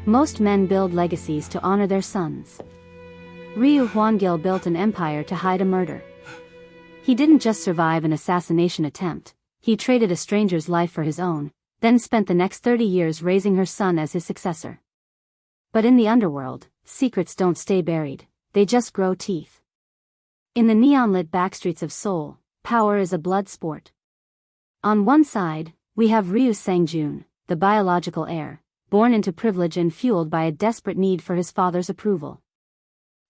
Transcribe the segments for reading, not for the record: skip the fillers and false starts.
Most men build legacies to honor their sons. Ryu Hwan-gil built an empire to hide a murder. He didn't just survive an assassination attempt, he traded a stranger's life for his own, then spent the next 30 years raising her son as his successor. But in the underworld, secrets don't stay buried, they just grow teeth. In the neon-lit backstreets of Seoul, power is a blood sport. On one side, we have Ryu Sang-joon, the biological heir, born into privilege and fueled by a desperate need for his father's approval.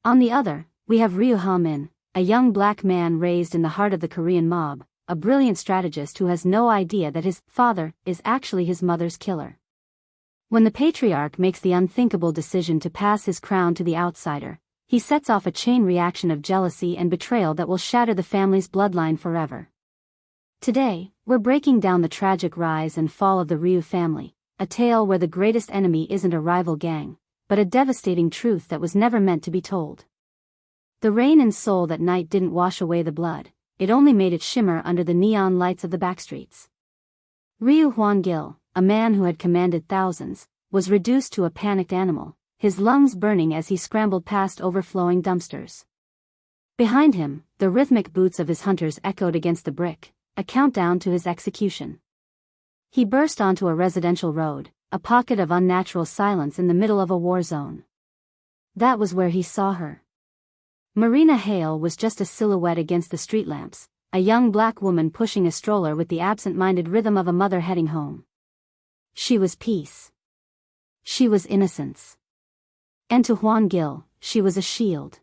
On the other, we have Ryu Hwan-gil, a young black man raised in the heart of the Korean mob, a brilliant strategist who has no idea that his father is actually his mother's killer. When the patriarch makes the unthinkable decision to pass his crown to the outsider, he sets off a chain reaction of jealousy and betrayal that will shatter the family's bloodline forever. Today, we're breaking down the tragic rise and fall of the Ryu family, a tale where the greatest enemy isn't a rival gang, but a devastating truth that was never meant to be told. The rain in Seoul that night didn't wash away the blood, it only made it shimmer under the neon lights of the backstreets. Ryu Hwan-gil, a man who had commanded thousands, was reduced to a panicked animal, his lungs burning as he scrambled past overflowing dumpsters. Behind him, the rhythmic boots of his hunters echoed against the brick, a countdown to his execution. He burst onto a residential road, a pocket of unnatural silence in the middle of a war zone. That was where he saw her. Marina Hale was just a silhouette against the street lamps, a young black woman pushing a stroller with the absent-minded rhythm of a mother heading home. She was peace. She was innocence. And to Hwan-gil, she was a shield.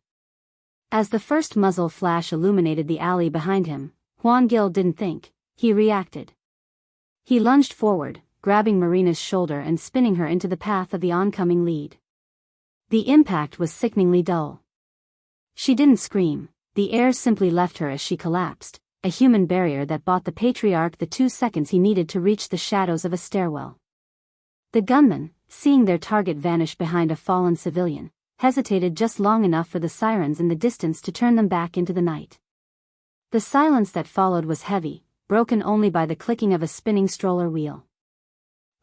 As the first muzzle flash illuminated the alley behind him, Hwan-gil didn't think, he reacted. He lunged forward, grabbing Marina's shoulder and spinning her into the path of the oncoming lead. The impact was sickeningly dull. She didn't scream, the air simply left her as she collapsed, a human barrier that bought the patriarch the 2 seconds he needed to reach the shadows of a stairwell. The gunmen, seeing their target vanish behind a fallen civilian, hesitated just long enough for the sirens in the distance to turn them back into the night. The silence that followed was heavy, broken only by the clicking of a spinning stroller wheel.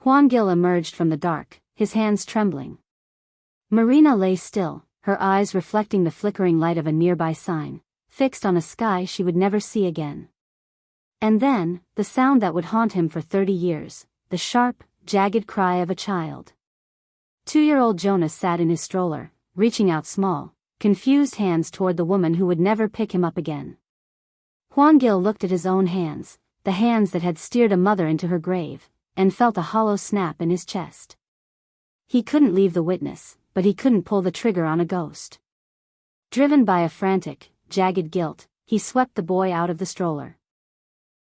Hwan-gil emerged from the dark, his hands trembling. Marina lay still, her eyes reflecting the flickering light of a nearby sign, fixed on a sky she would never see again. And then, the sound that would haunt him for 30 years, the sharp, jagged cry of a child. 2-year-old Jonas sat in his stroller, reaching out small, confused hands toward the woman who would never pick him up again. Hwan-gil looked at his own hands, the hands that had steered a mother into her grave, and felt a hollow snap in his chest. He couldn't leave the witness, but he couldn't pull the trigger on a ghost. Driven by a frantic, jagged guilt, he swept the boy out of the stroller.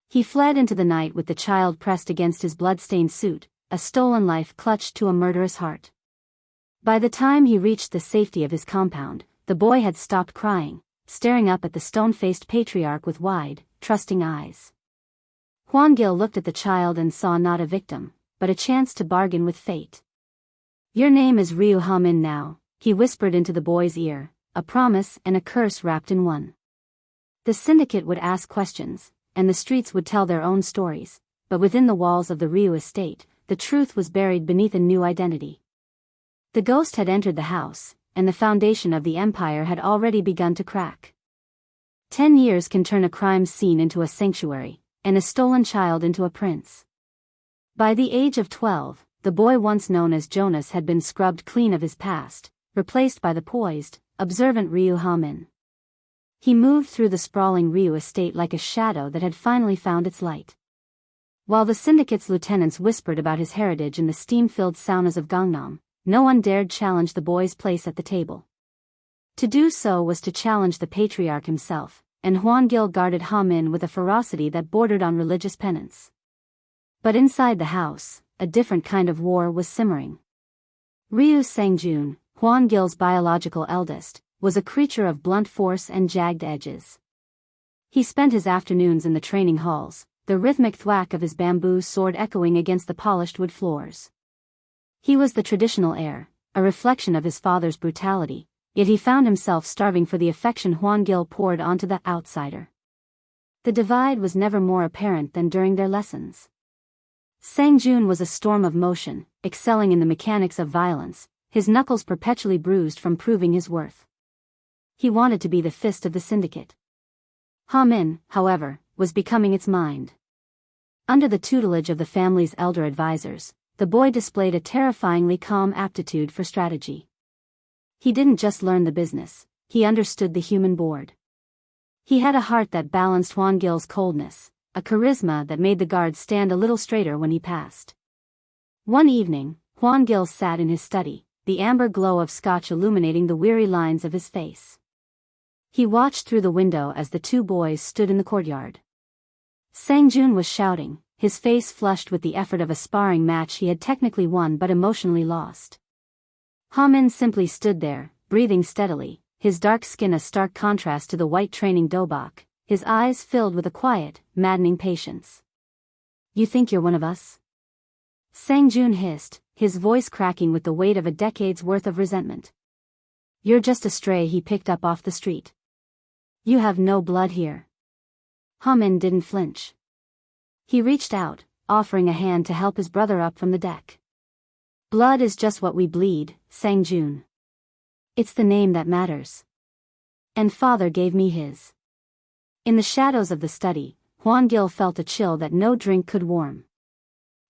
He fled into the night with the child pressed against his blood-stained suit, a stolen life clutched to a murderous heart. By the time he reached the safety of his compound, the boy had stopped crying, staring up at the stone-faced patriarch with wide, trusting eyes. Hwan-gil looked at the child and saw not a victim, but a chance to bargain with fate. "Your name is Ryu Hwan-gil now," he whispered into the boy's ear, a promise and a curse wrapped in one. The syndicate would ask questions, and the streets would tell their own stories, but within the walls of the Ryu estate, the truth was buried beneath a new identity. The ghost had entered the house, and the foundation of the empire had already begun to crack. 10 years can turn a crime scene into a sanctuary, and a stolen child into a prince. By the age of 12, the boy once known as Jonas had been scrubbed clean of his past, replaced by the poised, observant Ryu Hwan-gil. He moved through the sprawling Ryu estate like a shadow that had finally found its light. While the syndicate's lieutenants whispered about his heritage in the steam-filled saunas of Gangnam, no one dared challenge the boy's place at the table. To do so was to challenge the patriarch himself, and Hwan-gil guarded Hwan-gil with a ferocity that bordered on religious penance. But inside the house, a different kind of war was simmering. Ryu Sang-joon, Hwan-gil's biological eldest, was a creature of blunt force and jagged edges. He spent his afternoons in the training halls, the rhythmic thwack of his bamboo sword echoing against the polished wood floors. He was the traditional heir, a reflection of his father's brutality, yet he found himself starving for the affection Hwan-gil poured onto the outsider. The divide was never more apparent than during their lessons. Sang-joon was a storm of motion, excelling in the mechanics of violence, his knuckles perpetually bruised from proving his worth. He wanted to be the fist of the syndicate. Ha-min, however, was becoming its mind. Under the tutelage of the family's elder advisors, the boy displayed a terrifyingly calm aptitude for strategy. He didn't just learn the business, he understood the human board. He had a heart that balanced Hwan-gil's coldness, a charisma that made the guards stand a little straighter when he passed. One evening, Hwan-gil sat in his study, the amber glow of scotch illuminating the weary lines of his face. He watched through the window as the two boys stood in the courtyard. Sang-joon was shouting, his face flushed with the effort of a sparring match he had technically won but emotionally lost. Ha-min simply stood there, breathing steadily, his dark skin a stark contrast to the white training dobok, his eyes filled with a quiet, maddening patience. "You think you're one of us?" Sang-joon hissed, his voice cracking with the weight of a decade's worth of resentment. "You're just a stray he picked up off the street. You have no blood here." Ha-min didn't flinch. He reached out, offering a hand to help his brother up from the deck. "Blood is just what we bleed, Sang-joon. It's the name that matters. And father gave me his." In the shadows of the study, Hwan-gil felt a chill that no drink could warm.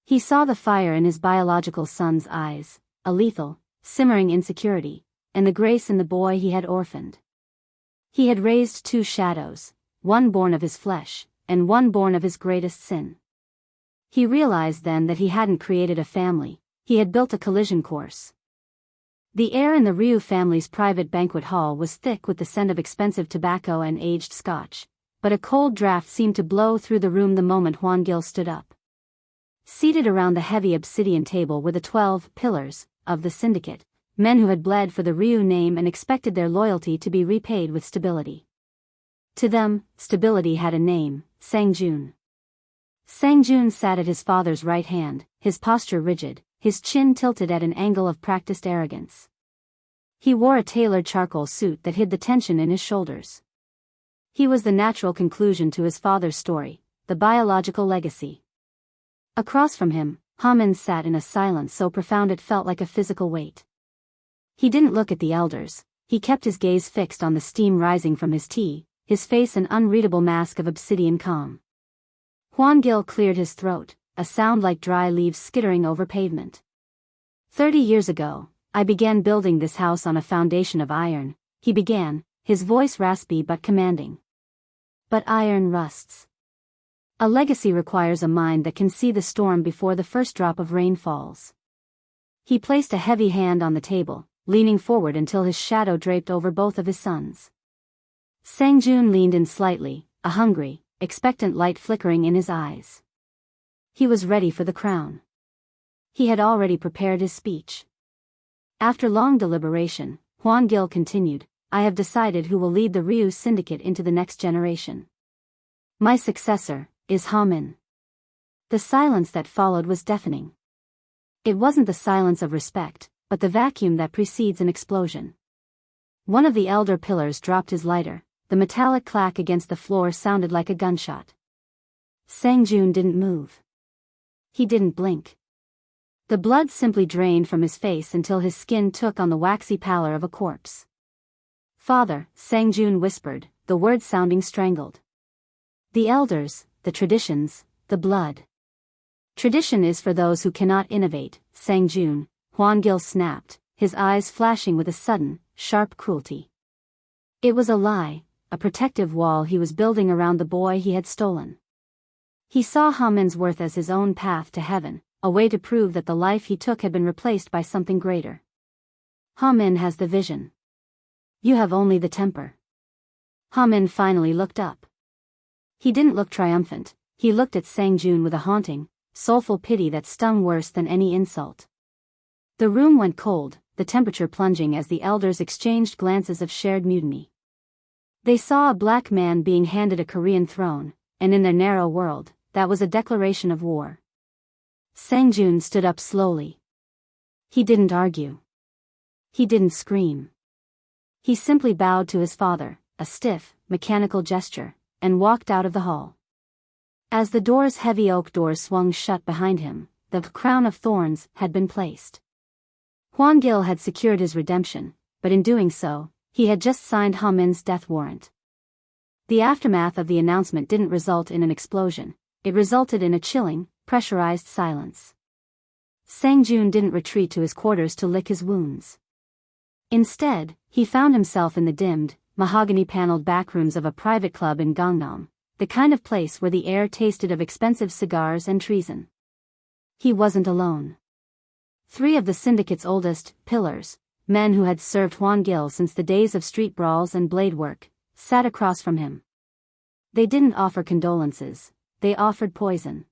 He saw the fire in his biological son's eyes, a lethal, simmering insecurity, and the grace in the boy he had orphaned. He had raised two shadows, one born of his flesh, and one born of his greatest sin. He realized then that he hadn't created a family, he had built a collision course. The air in the Ryu family's private banquet hall was thick with the scent of expensive tobacco and aged scotch, but a cold draft seemed to blow through the room the moment Hwan-gil stood up. Seated around the heavy obsidian table were the 12 pillars of the syndicate, men who had bled for the Ryu name and expected their loyalty to be repaid with stability. To them, stability had a name, Sang-joon. Sang-joon sat at his father's right hand, his posture rigid, his chin tilted at an angle of practiced arrogance. He wore a tailored charcoal suit that hid the tension in his shoulders. He was the natural conclusion to his father's story, the biological legacy. Across from him, Ha-min sat in a silence so profound it felt like a physical weight. He didn't look at the elders, he kept his gaze fixed on the steam rising from his tea, his face an unreadable mask of obsidian calm. Hwan-gil cleared his throat, a sound like dry leaves skittering over pavement. 30 years ago, I began building this house on a foundation of iron, he began, his voice raspy but commanding. But iron rusts. A legacy requires a mind that can see the storm before the first drop of rain falls. He placed a heavy hand on the table, leaning forward until his shadow draped over both of his sons. Sang-joon leaned in slightly, a hungry, expectant light flickering in his eyes. He was ready for the crown. He had already prepared his speech. After long deliberation, Hwan-gil continued, "I have decided who will lead the Ryu Syndicate into the next generation. My successor is Ha-min." The silence that followed was deafening. It wasn't the silence of respect, but the vacuum that precedes an explosion. One of the elder pillars dropped his lighter, the metallic clack against the floor sounded like a gunshot. Sang-joon didn't move. He didn't blink. The blood simply drained from his face until his skin took on the waxy pallor of a corpse. "Father," Sang-joon whispered, the words sounding strangled. "The elders, the traditions, the blood." "Tradition is for those who cannot innovate," Sang-joon, Hwan-gil snapped, his eyes flashing with a sudden, sharp cruelty. It was a lie, a protective wall he was building around the boy he had stolen. He saw Ha-min's worth as his own path to heaven, a way to prove that the life he took had been replaced by something greater. Ha-min has the vision. You have only the temper. Ha-min finally looked up. He didn't look triumphant, he looked at Sang-joon with a haunting, soulful pity that stung worse than any insult. The room went cold, the temperature plunging as the elders exchanged glances of shared mutiny. They saw a black man being handed a Korean throne, and in their narrow world, that was a declaration of war. Sang-joon stood up slowly. He didn't argue. He didn't scream. He simply bowed to his father, a stiff, mechanical gesture, and walked out of the hall. As the door's heavy oak doors swung shut behind him, the crown of thorns had been placed. Hwan-gil had secured his redemption, but in doing so, he had just signed Ha-min's death warrant. The aftermath of the announcement didn't result in an explosion, it resulted in a chilling, pressurized silence. Sang-joon didn't retreat to his quarters to lick his wounds. Instead, he found himself in the dimmed, mahogany-paneled backrooms of a private club in Gangnam, the kind of place where the air tasted of expensive cigars and treason. He wasn't alone. 3 of the syndicate's oldest pillars, men who had served Hwan-gil since the days of street brawls and blade work, sat across from him. They didn't offer condolences, they offered poison.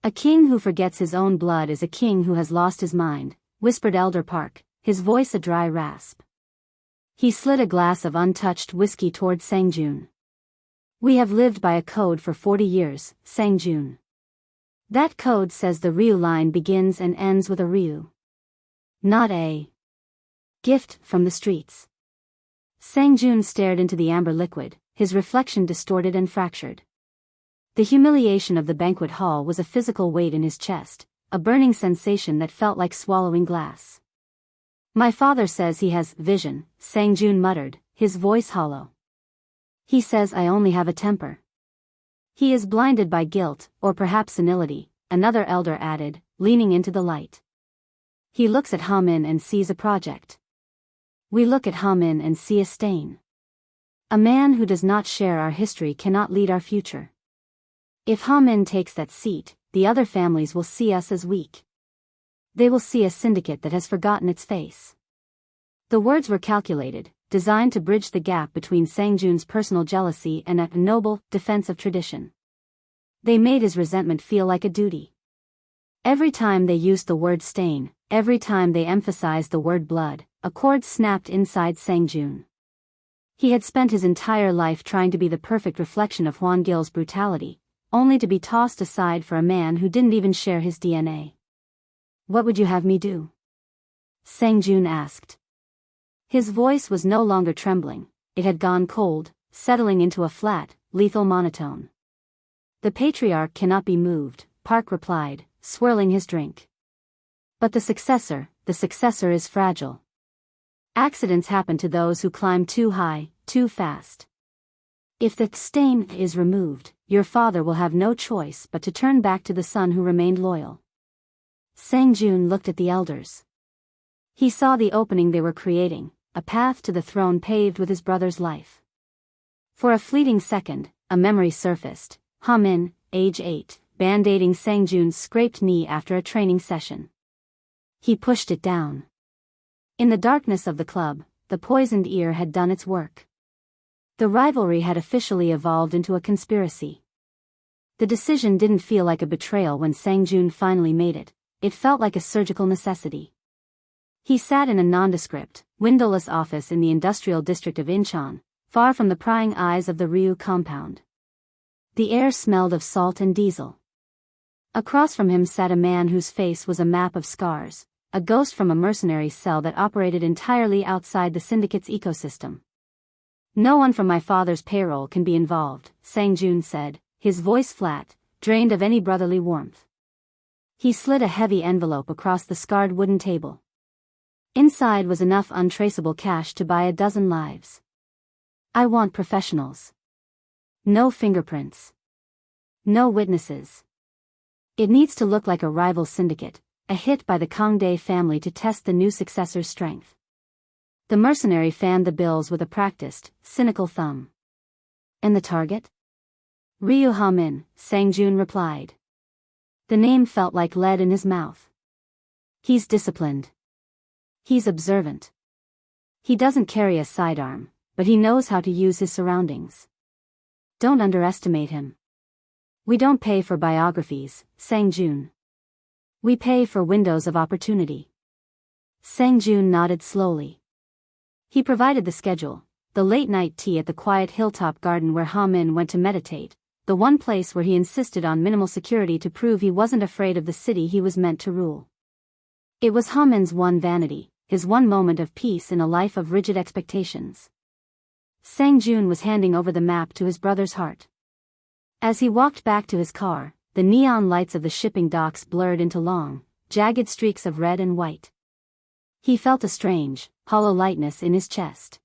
"A king who forgets his own blood is a king who has lost his mind," whispered Elder Park, his voice a dry rasp. He slid a glass of untouched whiskey toward Sang-joon. "We have lived by a code for 40 years, Sang-joon. That code says the Ryu line begins and ends with a Ryu. Not a gift from the streets." Sang-joon stared into the amber liquid, his reflection distorted and fractured. The humiliation of the banquet hall was a physical weight in his chest, a burning sensation that felt like swallowing glass. "My father says he has vision," Sang-joon muttered, his voice hollow. "He says I only have a temper." "He is blinded by guilt, or perhaps senility," another elder added, leaning into the light. "He looks at Ha-min and sees a project. We look at Ha-min and see a stain. A man who does not share our history cannot lead our future. If Ha-min takes that seat, the other families will see us as weak. They will see a syndicate that has forgotten its face." The words were calculated, designed to bridge the gap between Sang-joon's personal jealousy and a noble defense of tradition. They made his resentment feel like a duty. Every time they used the word stain, every time they emphasized the word blood, a chord snapped inside Sang-joon. He had spent his entire life trying to be the perfect reflection of Hwan-gil's brutality, only to be tossed aside for a man who didn't even share his DNA. "What would you have me do?" Sang-joon asked. His voice was no longer trembling, it had gone cold, settling into a flat, lethal monotone. "The patriarch cannot be moved," Park replied, swirling his drink. "But the successor is fragile. Accidents happen to those who climb too high, too fast. If the stain is removed, your father will have no choice but to turn back to the son who remained loyal." Sang-joon looked at the elders. He saw the opening they were creating, a path to the throne paved with his brother's life. For a fleeting second, a memory surfaced, Ha-min, age 8, band-aiding Sang-joon's scraped knee after a training session. He pushed it down. In the darkness of the club, the poisoned ear had done its work. The rivalry had officially evolved into a conspiracy. The decision didn't feel like a betrayal when Sang-joon finally made it, it felt like a surgical necessity. He sat in a nondescript, windowless office in the industrial district of Incheon, far from the prying eyes of the Ryu compound. The air smelled of salt and diesel. Across from him sat a man whose face was a map of scars, a ghost from a mercenary cell that operated entirely outside the syndicate's ecosystem. "No one from my father's payroll can be involved," Sang-joon said, his voice flat, drained of any brotherly warmth. He slid a heavy envelope across the scarred wooden table. Inside was enough untraceable cash to buy a dozen lives. "I want professionals. No fingerprints. No witnesses. It needs to look like a rival syndicate, a hit by the Kangdae family to test the new successor's strength." The mercenary fanned the bills with a practiced, cynical thumb. "And the target?" "Ryu Ha-min," Sang-joon replied. The name felt like lead in his mouth. "He's disciplined. He's observant. He doesn't carry a sidearm, but he knows how to use his surroundings. Don't underestimate him. We don't pay for biographies, Sang-joon. We pay for windows of opportunity." Sang-joon nodded slowly. He provided the schedule, the late-night tea at the quiet hilltop garden where Ha-min went to meditate, the one place where he insisted on minimal security to prove he wasn't afraid of the city he was meant to rule. It was Ha-min's one vanity, his one moment of peace in a life of rigid expectations. Sang-joon was handing over the map to his brother's heart. As he walked back to his car, the neon lights of the shipping docks blurred into long, jagged streaks of red and white. He felt a strange, hollow lightness in his chest.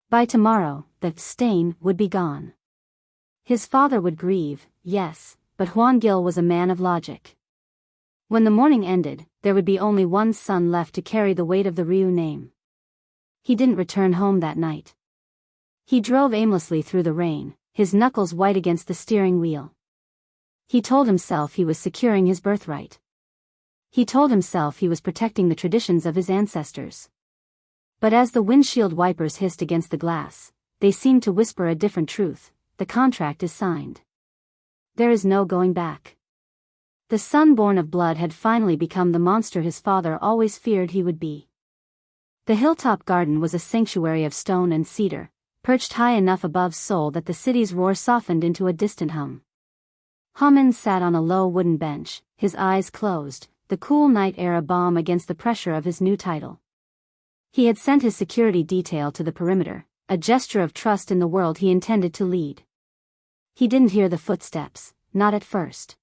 By tomorrow, the stain would be gone. His father would grieve, yes, but Hwan-gil was a man of logic. When the morning ended, there would be only one son left to carry the weight of the Ryu name. He didn't return home that night. He drove aimlessly through the rain, his knuckles white against the steering wheel. He told himself he was securing his birthright. He told himself he was protecting the traditions of his ancestors. But as the windshield wipers hissed against the glass, they seemed to whisper a different truth: the contract is signed. There is no going back. The son born of blood had finally become the monster his father always feared he would be. The hilltop garden was a sanctuary of stone and cedar, perched high enough above Seoul that the city's roar softened into a distant hum. Hamin sat on a low wooden bench, his eyes closed, the cool night air a balm against the pressure of his new title. He had sent his security detail to the perimeter, a gesture of trust in the world he intended to lead. He didn't hear the footsteps, not at first.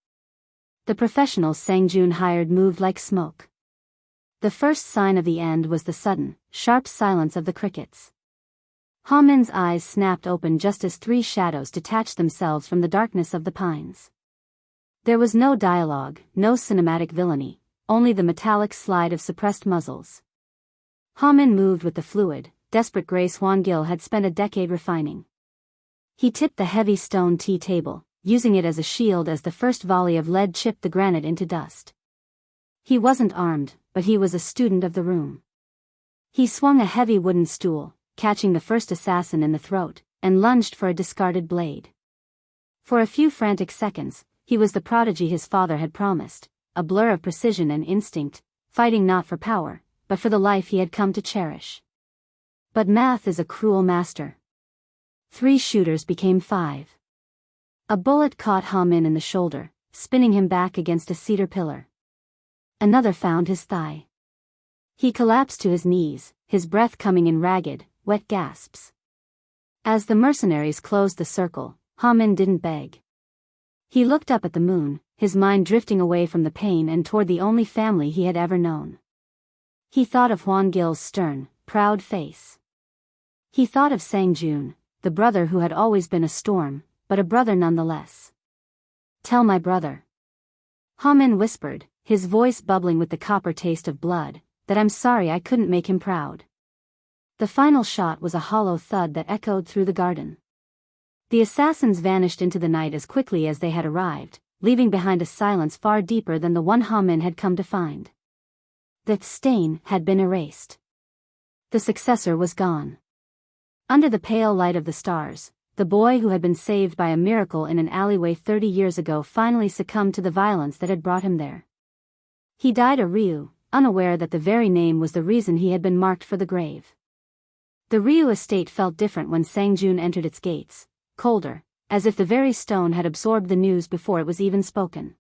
The professionals Sang-joon hired moved like smoke. The first sign of the end was the sudden, sharp silence of the crickets. Hamin's eyes snapped open just as three shadows detached themselves from the darkness of the pines. There was no dialogue, no cinematic villainy, only the metallic slide of suppressed muzzles. Hamin moved with the fluid, desperate grace Hwan-gil had spent a decade refining. He tipped the heavy stone tea table, using it as a shield as the first volley of lead chipped the granite into dust. He wasn't armed, but he was a student of the room. He swung a heavy wooden stool, catching the first assassin in the throat, and lunged for a discarded blade. For a few frantic seconds, he was the prodigy his father had promised, a blur of precision and instinct, fighting not for power, but for the life he had come to cherish. But math is a cruel master. 3 shooters became 5. A bullet caught Hamin in the shoulder, spinning him back against a cedar pillar. Another found his thigh. He collapsed to his knees, his breath coming in ragged, wet gasps. As the mercenaries closed the circle, Hamin didn't beg. He looked up at the moon, his mind drifting away from the pain and toward the only family he had ever known. He thought of Hwan-gil's stern, proud face. He thought of Sang-joon, the brother who had always been a storm, but a brother nonetheless. "Tell my brother," Hamin whispered, his voice bubbling with the copper taste of blood, "that I'm sorry I couldn't make him proud." The final shot was a hollow thud that echoed through the garden. The assassins vanished into the night as quickly as they had arrived, leaving behind a silence far deeper than the one Hamin had come to find. The stain had been erased. The successor was gone. Under the pale light of the stars, the boy who had been saved by a miracle in an alleyway 30 years ago finally succumbed to the violence that had brought him there. He died a Ryu, unaware that the very name was the reason he had been marked for the grave. The Ryu estate felt different when Sang-joon entered its gates, colder, as if the very stone had absorbed the news before it was even spoken.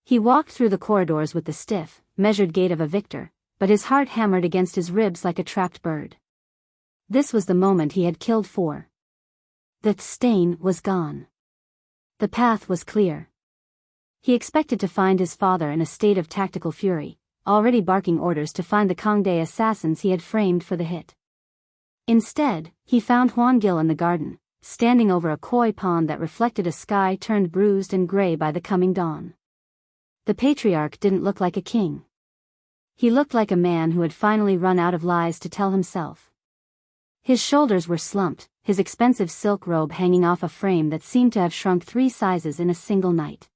He walked through the corridors with the stiff, measured gait of a victor, but his heart hammered against his ribs like a trapped bird. This was the moment he had killed for. The stain was gone. The path was clear. He expected to find his father in a state of tactical fury, already barking orders to find the Kangdae assassins he had framed for the hit. Instead, he found Hwan-gil in the garden, standing over a koi pond that reflected a sky turned bruised and gray by the coming dawn. The patriarch didn't look like a king. He looked like a man who had finally run out of lies to tell himself. His shoulders were slumped, his expensive silk robe hanging off a frame that seemed to have shrunk 3 sizes in a single night.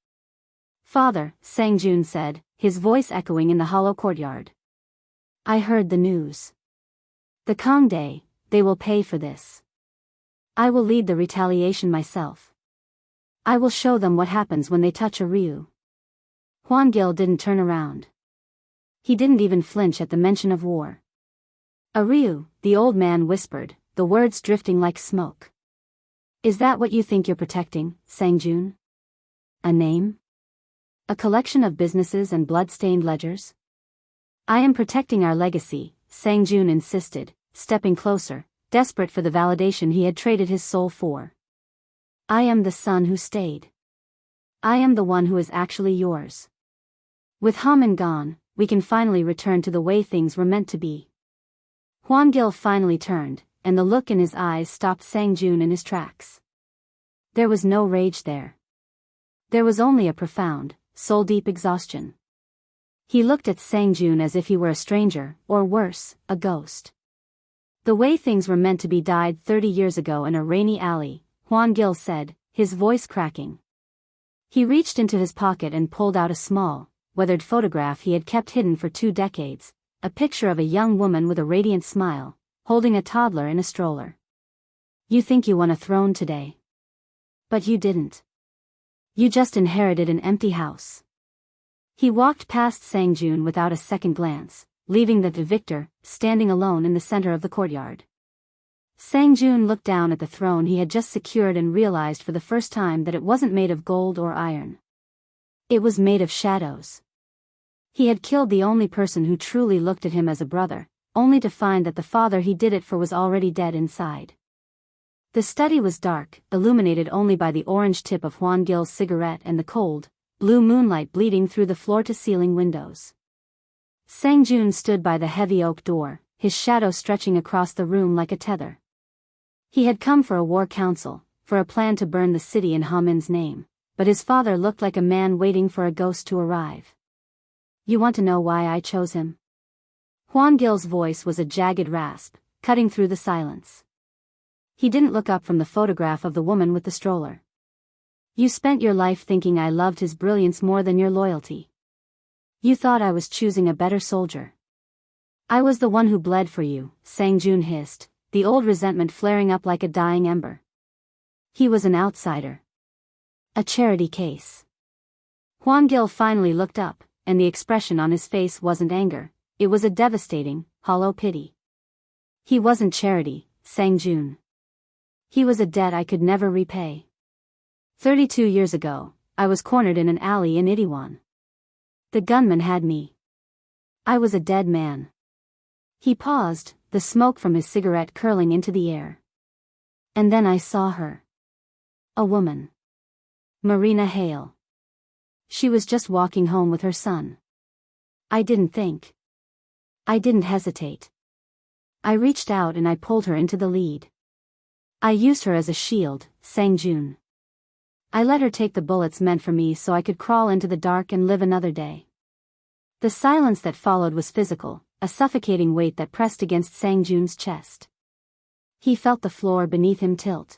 "Father," Sang-joon said, his voice echoing in the hollow courtyard. "I heard the news. The Kangdae, they will pay for this. I will lead the retaliation myself. I will show them what happens when they touch a Ryu." Hwan-gil didn't turn around. He didn't even flinch at the mention of war. "A Ryu," the old man whispered, the words drifting like smoke. "Is that what you think you're protecting, Sang-joon? A name? A collection of businesses and blood-stained ledgers?" "I am protecting our legacy," Sang-joon insisted, stepping closer, desperate for the validation he had traded his soul for. "I am the son who stayed. I am the one who is actually yours." With Hamin gone, we can finally return to the way things were meant to be. Hwan-gil finally turned, and the look in his eyes stopped Sang-joon in his tracks. There was no rage there. There was only a profound, soul-deep exhaustion. He looked at Sang-joon as if he were a stranger, or worse, a ghost. The way things were meant to be died 30 years ago in a rainy alley, Hwan-gil said, his voice cracking. He reached into his pocket and pulled out a small, weathered photograph he had kept hidden for 2 decades, a picture of a young woman with a radiant smile, holding a toddler in a stroller. You think you won a throne today. But you didn't. You just inherited an empty house. He walked past Sang-joon without a second glance, leaving the victor, standing alone in the center of the courtyard. Sang-joon looked down at the throne he had just secured and realized for the first time that it wasn't made of gold or iron. It was made of shadows. He had killed the only person who truly looked at him as a brother, only to find that the father he did it for was already dead inside. The study was dark, illuminated only by the orange tip of Hwan-gil's cigarette and the cold, blue moonlight bleeding through the floor-to-ceiling windows. Sang-joon stood by the heavy oak door, his shadow stretching across the room like a tether. He had come for a war council, for a plan to burn the city in Hamin's name, but his father looked like a man waiting for a ghost to arrive. You want to know why I chose him? Hwan-gil's voice was a jagged rasp, cutting through the silence. He didn't look up from the photograph of the woman with the stroller. You spent your life thinking I loved his brilliance more than your loyalty. You thought I was choosing a better soldier. I was the one who bled for you, Sang-joon hissed, the old resentment flaring up like a dying ember. He was an outsider. A charity case. Hwan-gil finally looked up, and the expression on his face wasn't anger, it was a devastating, hollow pity. He wasn't charity, Sang-joon. He was a debt I could never repay. 32 years ago, I was cornered in an alley in Itaewon. The gunman had me. I was a dead man. He paused, the smoke from his cigarette curling into the air. And then I saw her. A woman. Marina Hale. She was just walking home with her son. I didn't think. I didn't hesitate. I reached out and I pulled her into the lead. I used her as a shield, Sang-joon. I let her take the bullets meant for me so I could crawl into the dark and live another day. The silence that followed was physical, a suffocating weight that pressed against Sang-joon's chest. He felt the floor beneath him tilt.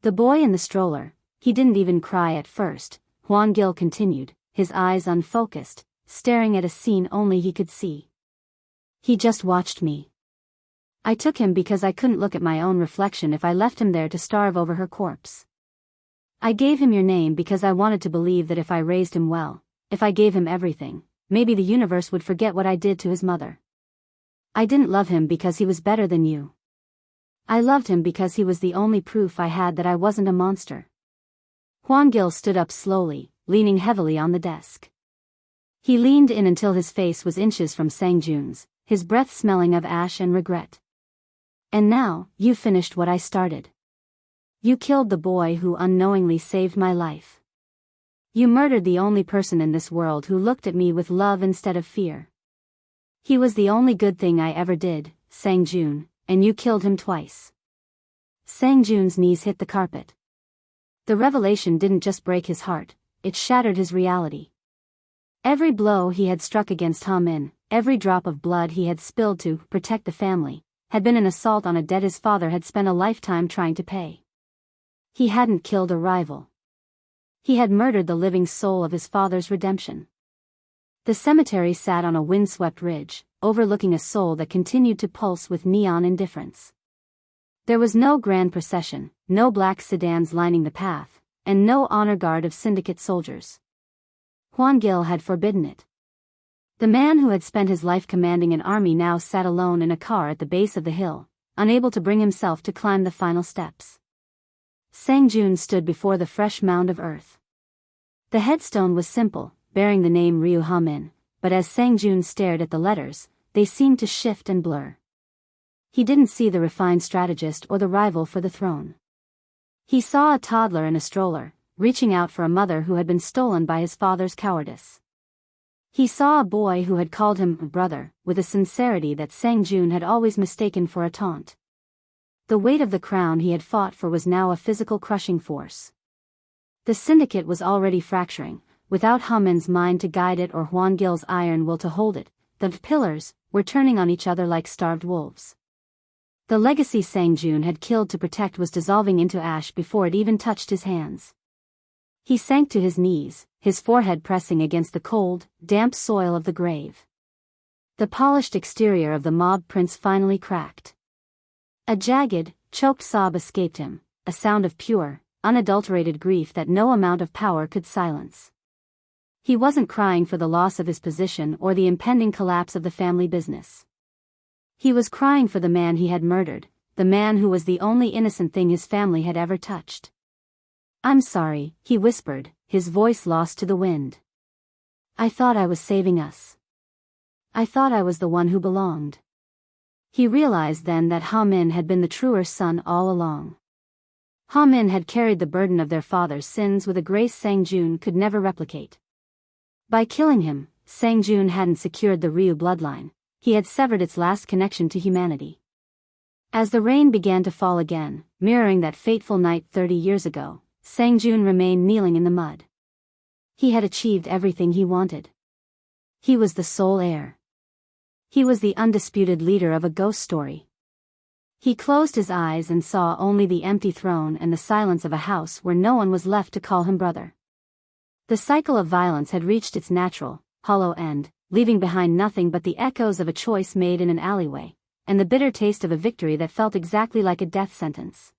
The boy in the stroller, he didn't even cry at first, Hwan-gil continued, his eyes unfocused, staring at a scene only he could see. He just watched me. I took him because I couldn't look at my own reflection if I left him there to starve over her corpse. I gave him your name because I wanted to believe that if I raised him well, if I gave him everything, maybe the universe would forget what I did to his mother. I didn't love him because he was better than you. I loved him because he was the only proof I had that I wasn't a monster. Hwan-gil stood up slowly, leaning heavily on the desk. He leaned in until his face was inches from Sang-joon's, his breath smelling of ash and regret. And now, you finished what I started. You killed the boy who unknowingly saved my life. You murdered the only person in this world who looked at me with love instead of fear. He was the only good thing I ever did, Sang-joon, and you killed him twice. Sang-joon's knees hit the carpet. The revelation didn't just break his heart, it shattered his reality. Every blow he had struck against Hamin, every drop of blood he had spilled to protect the family, had been an assault on a debt his father had spent a lifetime trying to pay. He hadn't killed a rival. He had murdered the living soul of his father's redemption. The cemetery sat on a windswept ridge, overlooking a soul that continued to pulse with neon indifference. There was no grand procession, no black sedans lining the path, and no honor guard of syndicate soldiers. Hwan-gil had forbidden it. The man who had spent his life commanding an army now sat alone in a car at the base of the hill, unable to bring himself to climb the final steps. Sang-joon stood before the fresh mound of earth. The headstone was simple, bearing the name Ryu Hwan-gil, but as Sang-joon stared at the letters, they seemed to shift and blur. He didn't see the refined strategist or the rival for the throne. He saw a toddler in a stroller, reaching out for a mother who had been stolen by his father's cowardice. He saw a boy who had called him brother, with a sincerity that Sang-joon had always mistaken for a taunt. The weight of the crown he had fought for was now a physical crushing force. The syndicate was already fracturing, without Hwa-min's mind to guide it or Hwan-gil's iron will to hold it. The pillars were turning on each other like starved wolves. The legacy Sang-joon had killed to protect was dissolving into ash before it even touched his hands. He sank to his knees, his forehead pressing against the cold, damp soil of the grave. The polished exterior of the mob prince finally cracked. A jagged, choked sob escaped him, a sound of pure, unadulterated grief that no amount of power could silence. He wasn't crying for the loss of his position or the impending collapse of the family business. He was crying for the man he had murdered, the man who was the only innocent thing his family had ever touched. "I'm sorry," he whispered, his voice lost to the wind. "I thought I was saving us. I thought I was the one who belonged." He realized then that Hwa-min had been the truer son all along. Hwa-min had carried the burden of their father's sins with a grace Sang-joon could never replicate. By killing him, Sang-joon hadn't secured the Ryu bloodline, he had severed its last connection to humanity. As the rain began to fall again, mirroring that fateful night 30 years ago, Sang-joon remained kneeling in the mud. He had achieved everything he wanted. He was the sole heir. He was the undisputed leader of a ghost story. He closed his eyes and saw only the empty throne and the silence of a house where no one was left to call him brother. The cycle of violence had reached its natural, hollow end, leaving behind nothing but the echoes of a choice made in an alleyway, and the bitter taste of a victory that felt exactly like a death sentence.